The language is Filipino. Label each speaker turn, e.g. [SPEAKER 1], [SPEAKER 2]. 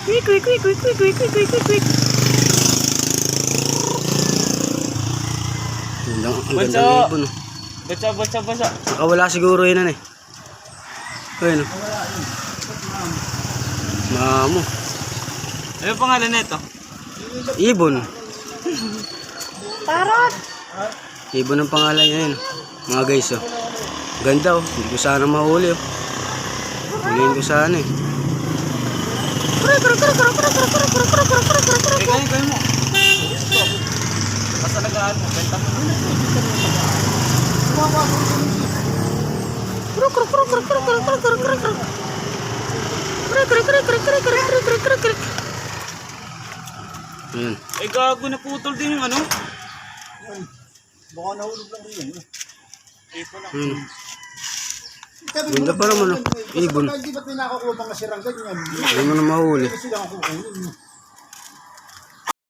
[SPEAKER 1] Quick, quick, quick, quick, quick, quick, quick, quick, quick, quick. Ang ganda ng ibon, oh.
[SPEAKER 2] Basa.
[SPEAKER 1] Nakawala siguro yun, ano eh. Ayun, oh. Mamo.
[SPEAKER 2] Ano pangalan nito?
[SPEAKER 1] Ibon.
[SPEAKER 2] Parot.
[SPEAKER 1] Ibon ang pangalan niya, yun. Mga guys, oh. Ganda, oh. Hindi ko sana mahuli, oh. Huliin ko sana, eh.
[SPEAKER 2] Kaya mo. Basta nagaan mo. Benta mo.
[SPEAKER 1] Ayan.
[SPEAKER 2] Eh gago na putol din yung ano.
[SPEAKER 3] Baka nahulog lang rin.
[SPEAKER 1] Ayan. Ganda pa naman, oh. Ibon.
[SPEAKER 3] Hindi ba't may nakakuha pang kasirang ganyan?
[SPEAKER 1] Hindi mo na mahuli.
[SPEAKER 3] Kasi lang ako kukunin.